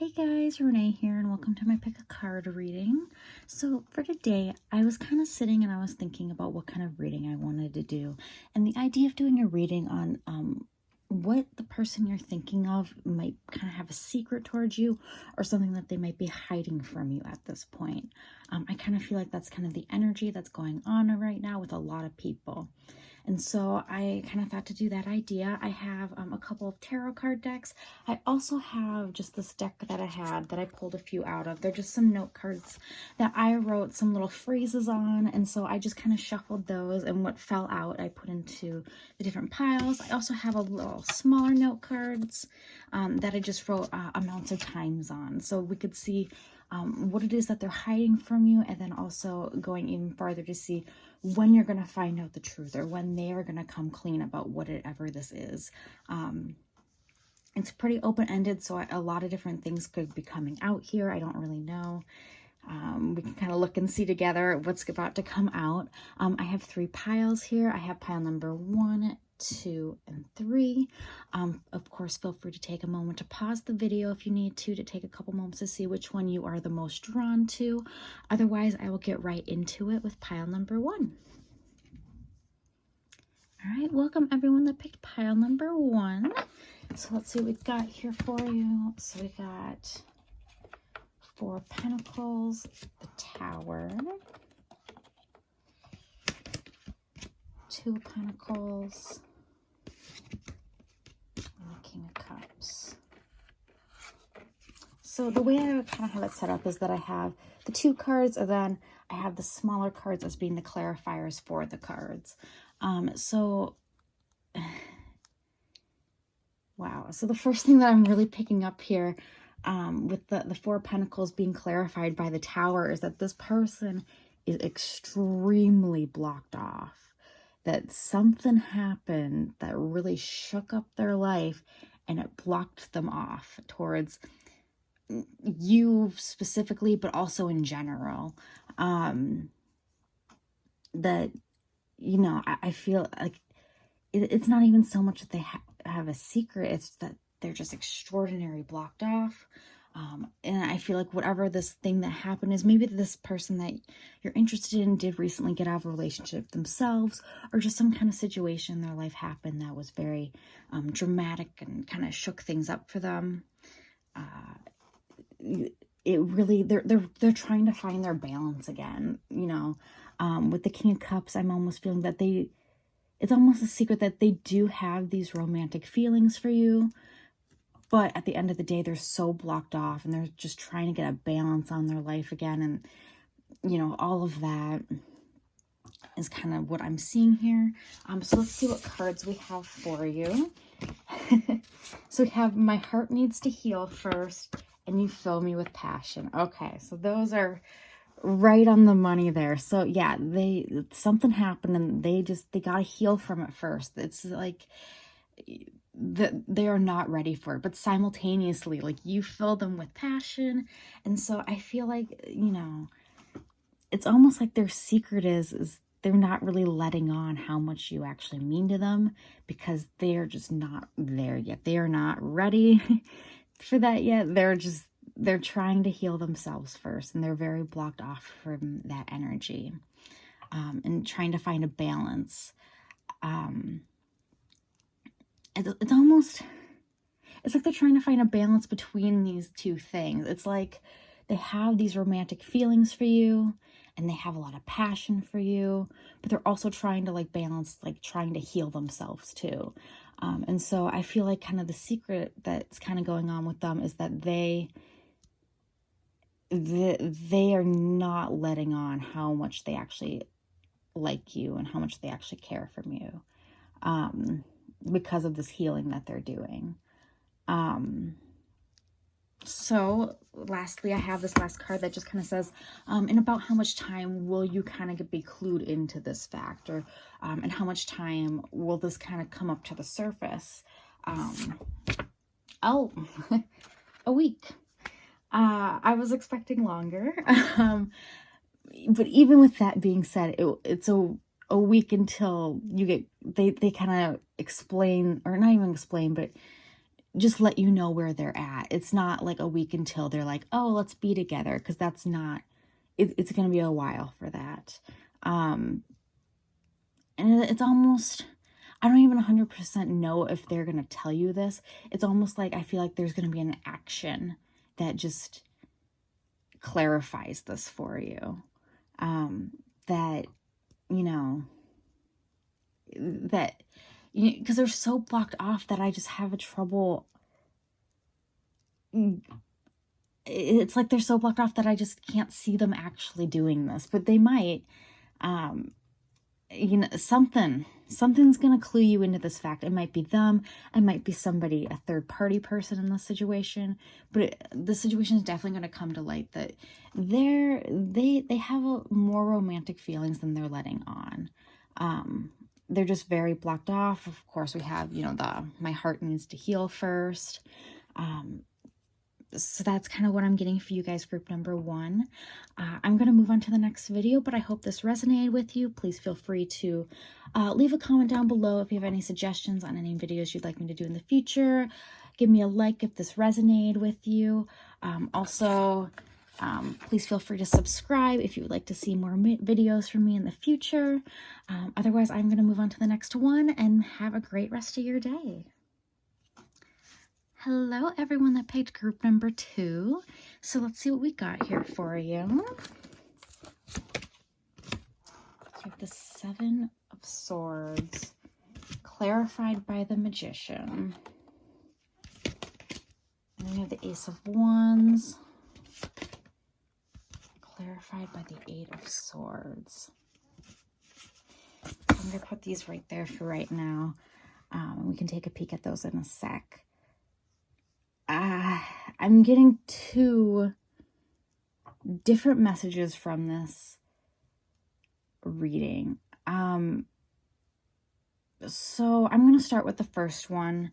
Hey guys, Renee here and welcome to my pick a card reading. So for today, I was kind of sitting and I was thinking about what kind of reading I wanted to do. And the idea of doing a reading on what the person you're thinking of might kind of have a secret towards you or something that they might be hiding from you at this point. I kind of feel like that's kind of the energy that's going on right now with a lot of people. And so I kind of thought to do that idea. I have a couple of tarot card decks. I also have just this deck that I had that I pulled a few out of. They're just some note cards that I wrote some little phrases on. And so I just kind of shuffled those, and what fell out I put into the different piles. I also have a little smaller note cards that I just wrote amounts of times on. So we could see what it is that they're hiding from you, and then also going even farther to see when you're going to find out the truth or when they are going to come clean about whatever this is. It's pretty open-ended, so a lot of different things could be coming out here. I don't really know. We can kind of look and see together what's about to come out. I have 3 piles here. I have pile number 1, 2, and 3. Of course, feel free to take a moment to pause the video if you need to take a couple moments to see which one you are the most drawn to. Otherwise, I will get right into it with pile number 1. All right, welcome everyone that picked pile number 1. So let's see what we've got here for you. So we got 4 of Pentacles, the Tower, 2 of Pentacles, and the King of Cups. So the way I kind of have it set up is that I have the 2 cards, and then I have the smaller cards as being the clarifiers for the cards. Wow. So the first thing that I'm really picking up here with the 4 of Pentacles being clarified by the Tower is that this person is extremely blocked off. That something happened that really shook up their life and it blocked them off towards you specifically, but also in general. That, you know, I feel like it's not even so much that they have a secret, it's that they're just extraordinarily blocked off. And I feel like whatever this thing that happened is, maybe this person that you're interested in did recently get out of a relationship themselves, or just some kind of situation in their life happened that was very dramatic and kind of shook things up for them. It really, they're trying to find their balance again, you know. With the King of Cups, I'm almost feeling that it's almost a secret that they do have these romantic feelings for you, but at the end of the day, they're so blocked off and they're just trying to get a balance on their life again. And, you know, all of that is kind of what I'm seeing here. So let's see what cards we have for you. So we have My Heart Needs to Heal first, and You Fill Me with Passion. Okay, so those are right on the money there. So yeah, something happened and they got to heal from it first. It's like they are not ready for it, but simultaneously, like, you fill them with passion. And so I feel like, you know, it's almost like their secret is they're not really letting on how much you actually mean to them, because they're just not there yet. They are not ready for that yet. They're trying to heal themselves first, and they're very blocked off from that energy, and trying to find a balance. It's like they're trying to find a balance between these 2 things. It's like they have these romantic feelings for you, and they have a lot of passion for you, but they're also trying to like balance, like trying to heal themselves too. And so I feel like kind of the secret that's kind of going on with them is that they are not letting on how much they actually like you and how much they actually care from you, because of this healing that they're doing. So lastly, I have this last card that just kind of says, in about how much time will you kind of be clued into this fact, or and how much time will this kind of come up to the surface? Oh, a week. I was expecting longer. But even with that being said, it's a week until you get, they kind of explain, or not even explain, but just let you know where they're at. It's not like a week until they're like, oh, let's be together, because that's not, it's going to be a while for that. And it's almost, I don't even 100% know if they're going to tell you this. It's almost like I feel like there's going to be an action that just clarifies this for you. That, you know, that, because they're so blocked off that I just have a trouble. It's like they're so blocked off that I just can't see them actually doing this, but they might. You know, something's going to clue you into this fact. It might be them. It might be somebody, a third party person in this situation, but the situation is definitely going to come to light that they have more romantic feelings than they're letting on. They're just very blocked off. Of course, we have, you know, my heart needs to heal first. So that's kind of what I'm getting for you guys, group number 1. I'm going to move on to the next video, but I hope this resonated with you. Please feel free to leave a comment down below if you have any suggestions on any videos you'd like me to do in the future. Give me a like if this resonated with you. Also, please feel free to subscribe if you would like to see more videos from me in the future. Otherwise, I'm going to move on to the next one, and have a great rest of your day. Hello, everyone that picked group number 2. So let's see what we got here for you. We have the 7 of Swords, clarified by the Magician. And then we have the Ace of Wands, clarified by the 8 of Swords. I'm going to put these right there for right now. We can take a peek at those in a sec. I'm getting 2 different messages from this reading. So I'm going to start with the first one,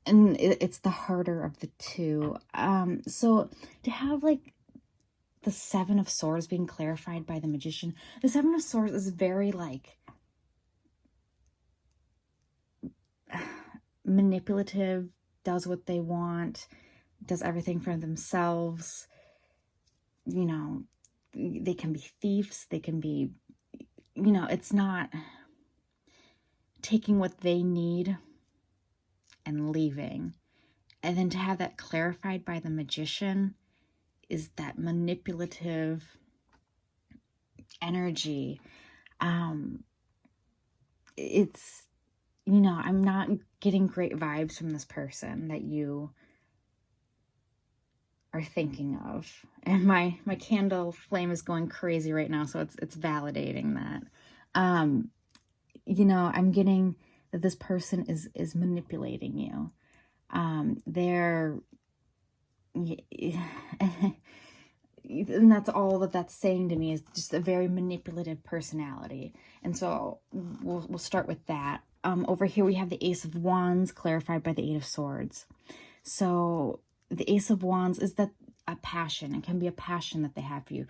and it's the harder of the 2. So to have like the 7 of Swords being clarified by the Magician, the 7 of Swords is very like manipulative, does what they want, does everything for themselves. You know, they can be thieves, they can be, you know, it's not taking what they need and leaving. And then to have that clarified by the Magician is that manipulative energy. It's, you know, I'm not getting great vibes from this person that you are thinking of. And my candle flame is going crazy right now, so it's validating that. You know, I'm getting that this person is manipulating you. They're and that's all that's saying to me, is just a very manipulative personality. And so we'll start with that. Over here we have the Ace of Wands, clarified by the 8 of Swords. So the Ace of Wands is that a passion. It can be a passion that they have for you.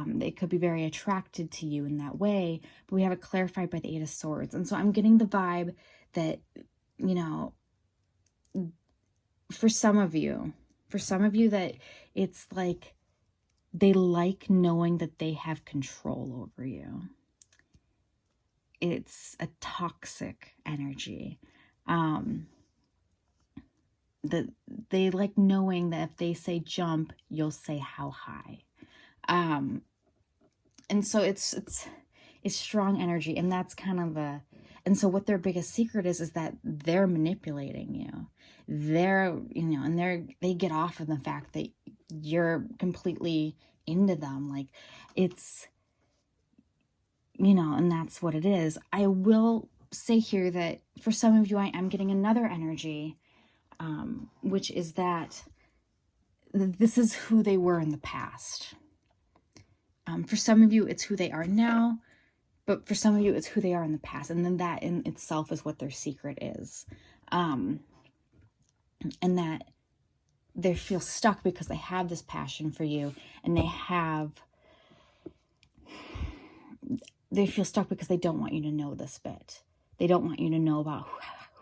They could be very attracted to you in that way, but we have it clarified by the 8 of Swords. And so I'm getting the vibe that, you know, for some of you that it's like they like knowing that they have control over you. It's a toxic energy. That they like knowing that if they say jump, you'll say how high. And so it's strong energy, and that's kind of and so what their biggest secret is that they're manipulating you. They're, you know, and they get off of the fact that you're completely into them. Like, it's, you know, and that's what it is. I will say here that for some of you, I am getting another energy, which is that this is who they were in the past. For some of you, it's who they are now, but for some of you, it's who they are in the past. And then that in itself is what their secret is. And that they feel stuck because they have this passion for you, and they feel stuck because they don't want you to know this bit. They don't want you to know about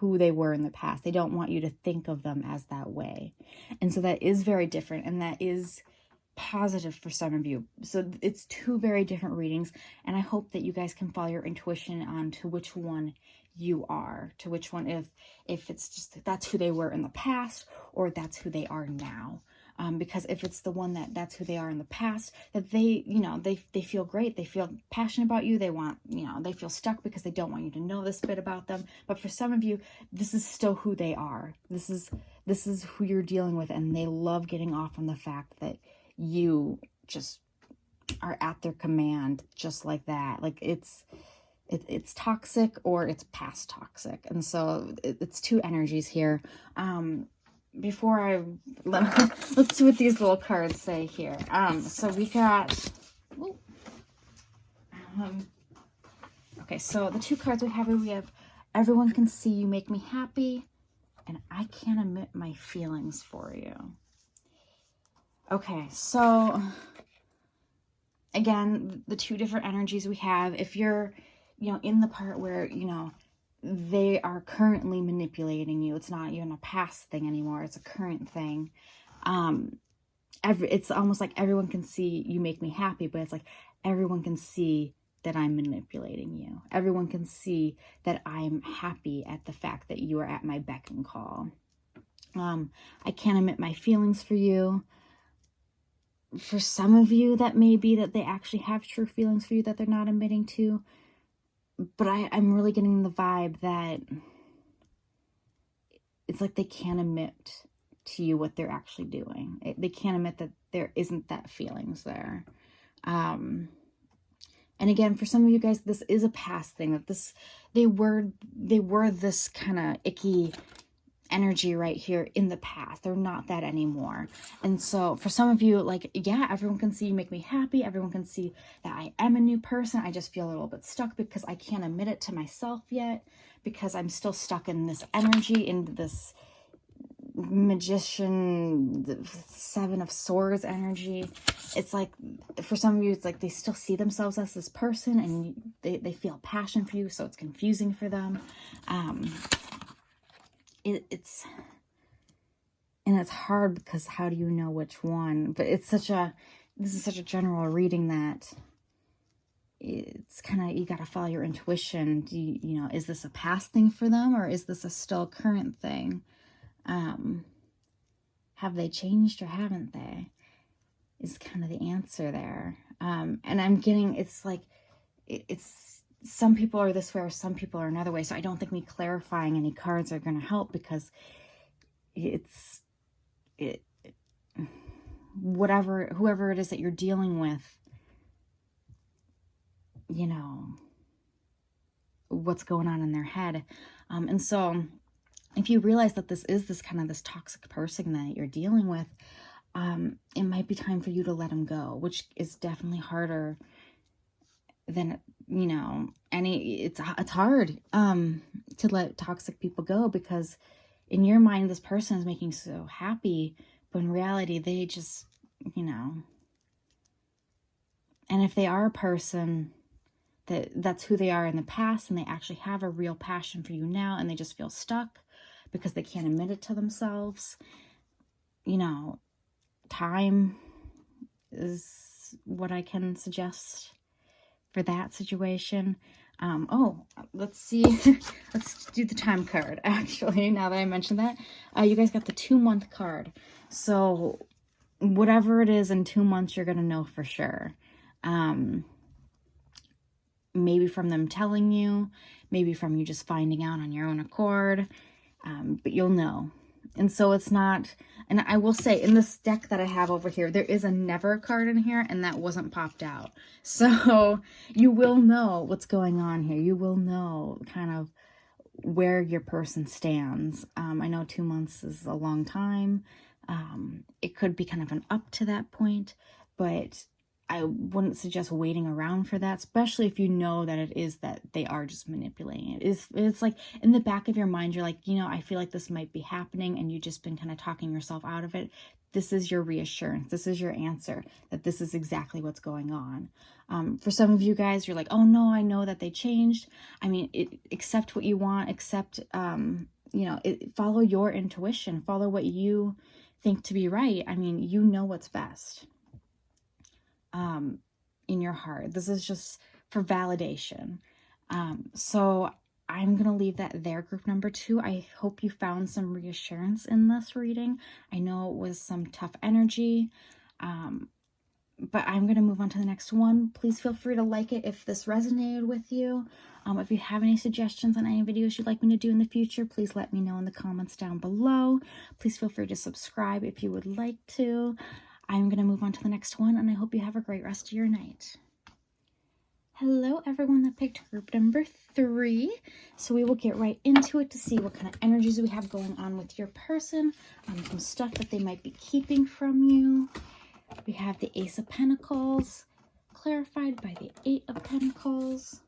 who they were in the past. They don't want you to think of them as that way. And so that is very different, and that is positive for some of you. So it's two very different readings, and I hope that you guys can follow your intuition on to which one you are, to which one, if it's just that's who they were in the past, or that's who they are now. Because if it's the one that's who they are in the past, that they, they feel great, they feel passionate about you, they want, they feel stuck because they don't want you to know this bit about them. But for some of you, this is still who they are. This is who you're dealing with, and they love getting off on the fact that you just are at their command, just like that. Like it's toxic, or it's past toxic. And so it's two energies here. Before let's see what these little cards say here. So we got, okay, so the two cards we have everyone can see you make me happy, and I can't admit my feelings for you. Okay, so again, the two different energies we have, if you're, in the part where, they are currently manipulating you, it's not even a past thing anymore, it's a current thing. It's almost like everyone can see you make me happy, but it's like everyone can see that I'm manipulating you. Everyone can see that I'm happy at the fact that you are at my beck and call. I can't admit my feelings for you. For some of you, that may be that they actually have true feelings for you that they're not admitting to. But I'm really getting the vibe that it's like they can't admit to you what they're actually doing. They can't admit that there isn't that feelings there. And again, for some of you guys, this is a past thing. That they were this kind of icky energy right here in the past. They're not that anymore. And so for some of you, like, yeah, everyone can see you make me happy. Everyone can see that I am a new person. I just feel a little bit stuck because I can't admit it to myself yet, because I'm still stuck in this energy, in this magician, the Seven of Swords energy. It's like, for some of you, it's like they still see themselves as this person, and they feel passion for you, so it's confusing for them. It's hard, because how do you know which one? But this is such a general reading that it's kind of, you got to follow your intuition. Is this a past thing for them, or is this a still current thing? Have they changed, or haven't they? Is kind of the answer there. And I'm getting, it's like, it's some people are this way, or some people are another way. So I don't think me clarifying any cards are going to help, because whoever it is that you're dealing with, what's going on in their head. And so if you realize that this is this toxic person that you're dealing with, it might be time for you to let them go, which is definitely harder than, it's hard to let toxic people go, because in your mind this person is making you so happy, but in reality they just, and if they are a person that's who they are in the past, and they actually have a real passion for you now, and they just feel stuck because they can't admit it to themselves, time is what I can suggest for that situation. Let's see. Let's do the time card, actually, now that I mentioned that. You guys got the 2-month card. So whatever it is in 2 months, you're going to know for sure. Maybe from them telling you, maybe from you just finding out on your own accord, but you'll know. And so it's not, and I will say, in this deck that I have over here, there is a never card in here, and that wasn't popped out. So you will know what's going on here. You will know kind of where your person stands. I know 2 months is a long time. It could be kind of an up to that point, but I wouldn't suggest waiting around for that, especially if you know that it is that they are just manipulating it. It's like in the back of your mind, you're like, I feel like this might be happening, and you've just been kind of talking yourself out of it. This is your reassurance. This is your answer that this is exactly what's going on. For some of you guys, you're like, oh no, I know that they changed. I mean, accept what you want, accept, follow your intuition, follow what you think to be right. I mean, you know what's best. In your heart. This is just for validation. So I'm going to leave that there, group number 2. I hope you found some reassurance in this reading. I know it was some tough energy, but I'm going to move on to the next one. Please feel free to like it if this resonated with you. If you have any suggestions on any videos you'd like me to do in the future, please let me know in the comments down below. Please feel free to subscribe if you would like to. I'm going to move on to the next one, and I hope you have a great rest of your night. Hello, everyone that picked group number 3. So we will get right into it to see what kind of energies we have going on with your person, some stuff that they might be keeping from you. We have the Ace of Pentacles, clarified by the 8 of Pentacles.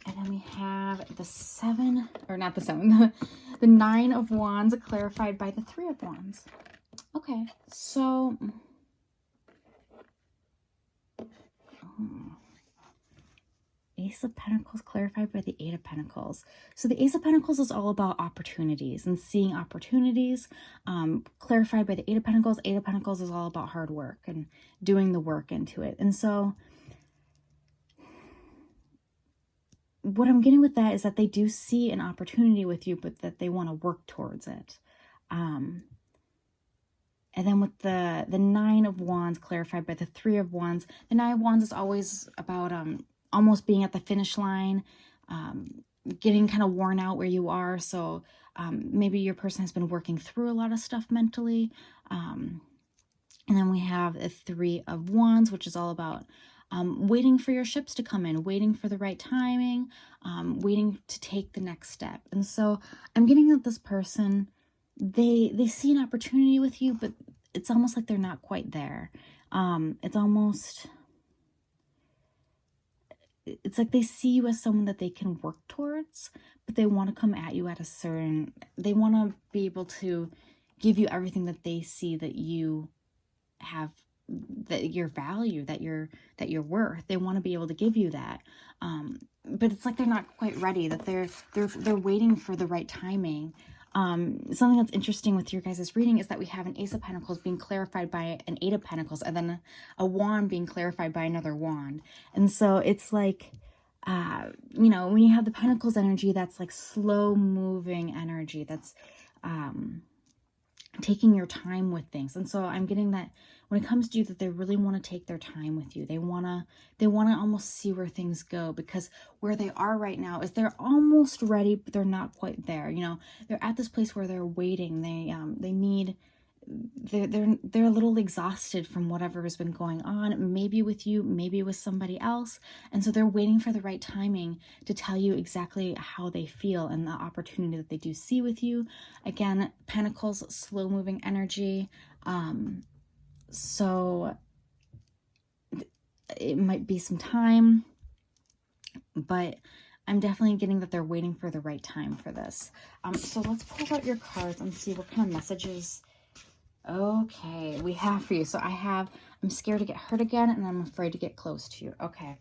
And then we have the 9 of Wands, clarified by the 3 of Wands. Okay, so... Ace of Pentacles clarified by the 8 of Pentacles. So the Ace of Pentacles is all about opportunities and seeing opportunities. Clarified by the 8 of Pentacles. 8 of Pentacles is all about hard work and doing the work into it. And so what I'm getting with that is that they do see an opportunity with you, but that they want to work towards it. And then with the 9 of Wands clarified by the 3 of Wands, the 9 of Wands is always about almost being at the finish line, getting kind of worn out where you are. So maybe your person has been working through a lot of stuff mentally. And then we have the 3 of Wands, which is all about waiting for your ships to come in, waiting for the right timing, waiting to take the next step. And so I'm getting that this person, they see an opportunity with you, but it's almost like they're not quite there. It's like they see you as someone that they can work towards, but they want to come at you at they want to be able to give you everything that they see that you have, that your value, that you're worth. They want to be able to give you that. But it's like they're not quite ready, that they're waiting for the right timing. Something that's interesting with your guys' reading is that we have an Ace of Pentacles being clarified by an 8 of Pentacles, and then a wand being clarified by another wand. And so it's like, when you have the Pentacles energy, that's like slow moving energy. That's taking your time with things. And so I'm getting that when it comes to you, that they really want to take their time with you. They want to almost see where things go, because where they are right now is they're almost ready, but they're not quite there. They're at this place where they're waiting. They're a little exhausted from whatever has been going on, maybe with you, maybe with somebody else. And so they're waiting for the right timing to tell you exactly how they feel and the opportunity that they do see with you. Again, Pentacles, slow moving energy. So it might be some time, but I'm definitely getting that they're waiting for the right time for this. So let's pull out your cards and see what kind of messages we have for you. So I'm scared to get hurt again, and I'm afraid to get close to you. Okay.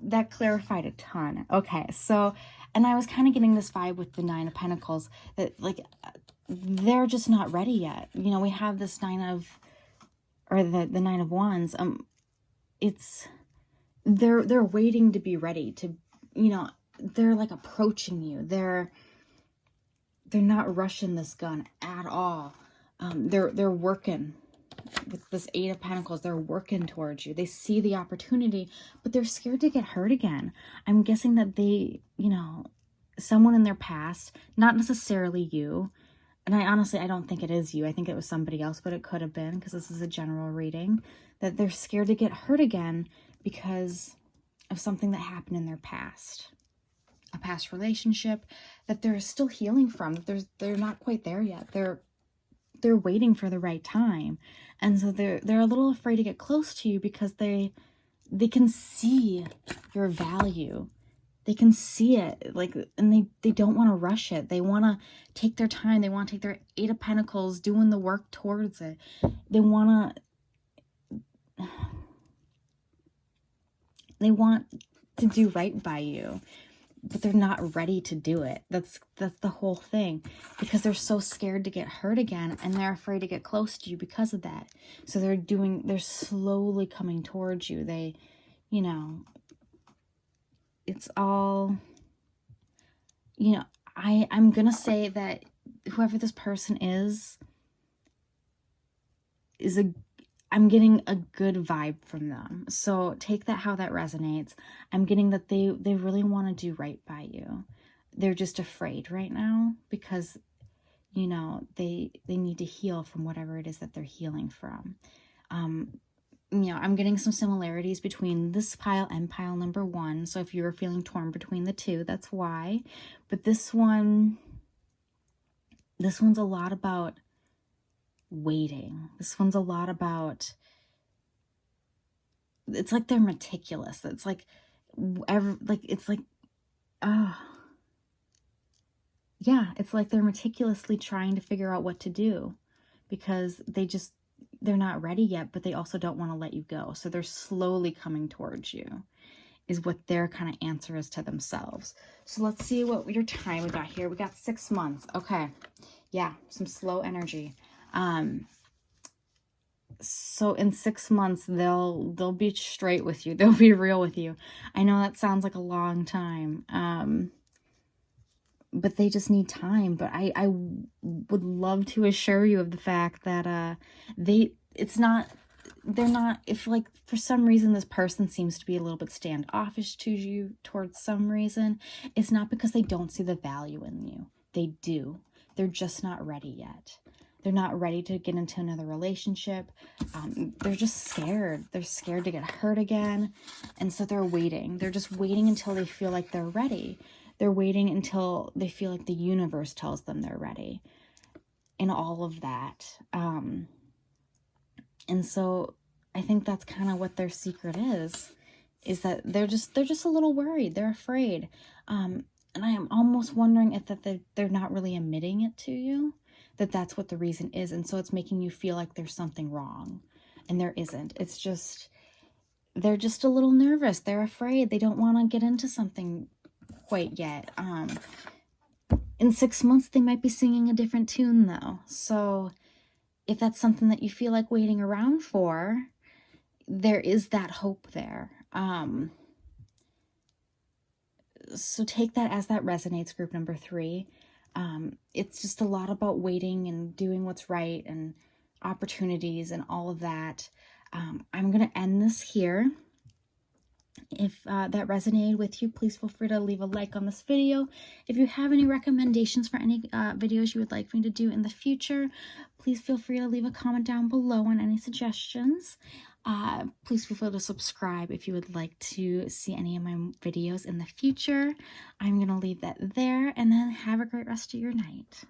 That clarified a ton. Okay. So, and I was kind of getting this vibe with the 9 of Pentacles that like, they're just not ready yet. We have this the 9 of Wands. They're waiting to be ready to, they're like approaching you. They're not rushing this gun at all. They're working with this 8 of Pentacles. They're working towards you. They see the opportunity, but they're scared to get hurt again. I'm guessing that they, someone in their past, not necessarily you, and I don't think it is you. I think it was somebody else, but it could have been, because this is a general reading, that they're scared to get hurt again because of something that happened in their past. A past relationship that they're still healing from. They're not quite there yet. They're waiting for the right time. And so they're a little afraid to get close to you because they they can see your value. They can see it, like, and they don't want to rush it. They want to take their time. They want to take their Eight of Pentacles, doing the work towards it. They want to do right by you, but they're not ready to do it. That's the whole thing, because they're so scared to get hurt again, and they're afraid to get close to you because of that. So they're slowly coming towards you. They, you know, it's all, you know, I'm gonna say that whoever this person is I'm getting a good vibe from them. So take that how that resonates. I'm getting that they really want to do right by you. They're just afraid right now because, you know, they need to heal from whatever it is that they're healing from. You know, I'm getting some similarities between this pile and pile number 1. So if you're feeling torn between the two, that's why. But this one's a lot about waiting. This one's a lot about, it's like they're meticulous. It's like, it's like they're meticulously trying to figure out what to do, because they're not ready yet, but they also don't want to let you go. So they're slowly coming towards you, is what their kind of answer is to themselves. So let's see what your time we got here. We got 6 months. Okay. Yeah, some slow energy. So in 6 months, they'll be straight with you. They'll be real with you. I know that sounds like a long time. But they just need time. But I would love to assure you of the fact that they're not, if like for some reason this person seems to be a little bit standoffish to you towards some reason, it's not because they don't see the value in you. They do. They're just not ready yet. They're not ready to get into another relationship. They're just scared. They're scared to get hurt again. And so they're waiting. They're just waiting until they feel like they're ready. They're waiting until they feel like the universe tells them they're ready. And all of that. And so I think that's kind of what their secret is that they're just a little worried. They're afraid. And I am almost wondering if they're not really admitting it to you, that's what the reason is. And so it's making you feel like there's something wrong, and there isn't. It's just, they're just a little nervous. They're afraid. They don't want to get into something quite yet. In 6 months, they might be singing a different tune though. So if that's something that you feel like waiting around for, there is that hope there. So take that as that resonates, group number 3. It's just a lot about waiting and doing what's right and opportunities and all of that. I'm going to end this here. If that resonated with you, please feel free to leave a like on this video. If you have any recommendations for any videos you would like me to do in the future, please feel free to leave a comment down below on any suggestions. Please feel free to subscribe if you would like to see any of my videos in the future. I'm going to leave that there, and then have a great rest of your night.